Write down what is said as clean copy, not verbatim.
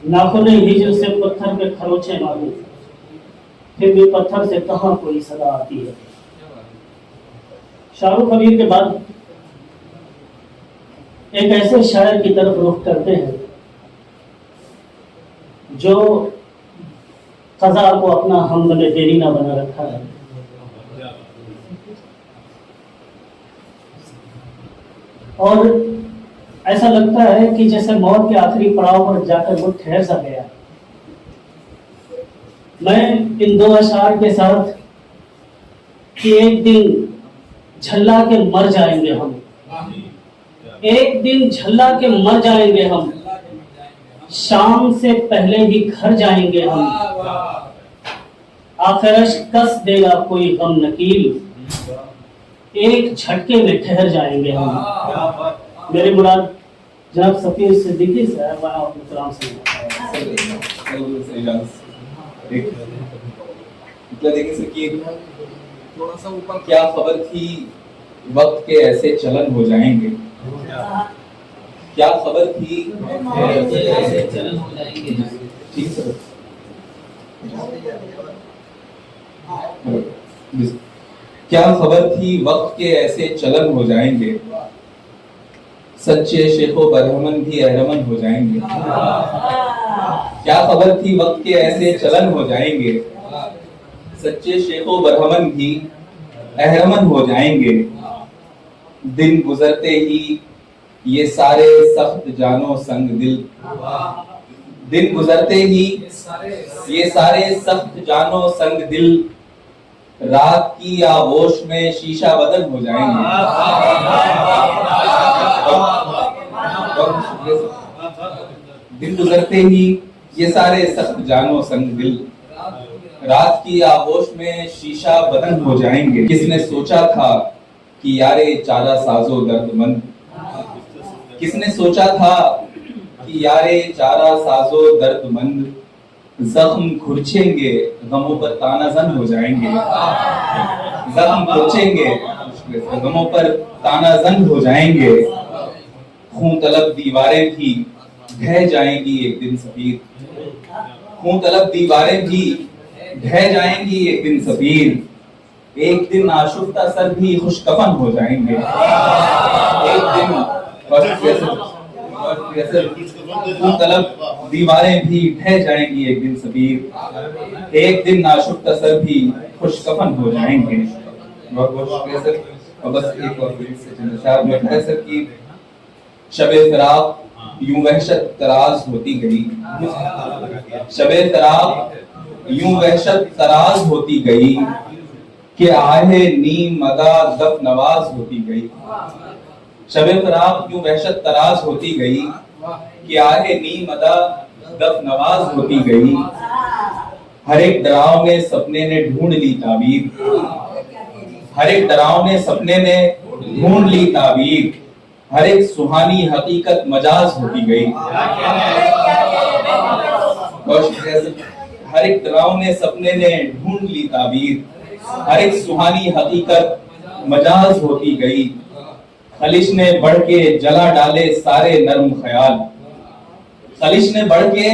नाखून हिजर से पत्थर पे खरोचे मारूं, फिर भी पत्थर से कहाँ कोई सदा आती है। शाहरुख कबीर के बाद एक ऐसे शायर की तरफ रुख करते हैं जो कज़ा को अपना हमदम देरीना बना रखा है। और ऐसा लगता है कि जैसे मौत के आखिरी पड़ाव पर जाकर वो ठहर सा गया। मैं इन दो अशार के साथ कि एक दिन झल्ला के मर जाएंगे हम, एक दिन झल्ला के मर जाएंगे हम, शाम से पहले ही घर जाएंगे हम, आखिरश कस देगा कोई गम नकील, एक झटके में ठहर जाएंगे हम। मेरे मुराद जनाब सफीर सिद्दीकी साहब कलाम से थोड़ा सा ऊपर। क्या खबर थी वक्त के ऐसे चलन हो जाएंगे, क्या खबर थी ऐसे चलन हो जाएंगे। ठीक सर, क्या खबर थी वक्त के ऐसे चलन हो जाएंगे, सच्चे शेखो बरहमन भी अहरमन हो जाएंगे। क्या खबर थी वक्त के ऐसे चलन हो जाएंगे, सच्चे शेखो बरहमन भी अहरमन हो जाएंगे। दिन गुजरते ही ये सारे सख्त जानो संग दिल, दिन गुजरते ही ये सारे सख्त जानो संग दिल, रात की आगोश में शीशा बदन हो जाएंगे। दिन गुजरते ही ये सारे सख्त जानो संग दिल, रात की आगोश में शीशा बदन हो जाएंगे। किसने सोचा था कि यारे चारा साजो दर्दमंद, किसने सोचा था कि यारे चारा साजो दर्दमंद, जख्म खुरचेंगे गमों पर ताना जन हो जाएंगे। जख्म खुरचेंगे गमों पर ताना जन हो जाएंगे। खून तलब दीवारें भी ढह जाएंगी एक दिन सफीर, खून तलब दीवारें भी ढह जाएंगी एक दिन सफीर, एक दिन आशुफ्ता सर भी खुशकफन हो जाएंगे। एक दिन खून तलब दीवारें भी ढह जाएंगी एक दिन सफीर, एक दिन आशुफ्ता सर भी खुशकफन हो जाएंगे। बहुत बहुत शुक्रिया सर। और बस एक और शायद में है सर की शबे फराक यूं वहशत तराज होती गई, शबे फराक यूं वहशत तराज होती गई, कि आहे नीम मदा दफ नवाज होती गई। शबे फराक यूं वहशत तराज होती गई, कि आहे नीम मदा दफ नवाज होती गई। हर एक डराव ने सपने ने ढूंढ ली ताबीर, हर एक डराव ने सपने ने ढूंढ ली ताबीर, हर एक सुहानी हकीकत मजाज होती गई। हर एक डराव ने सपने ने ढूंढ ली ताबीर, हर एक सुहानी हकीकत मजाज होती गई। खलिश ने बढ़ के जला डाले सारे नर्म ख्याल, खलिश ने बढ़ के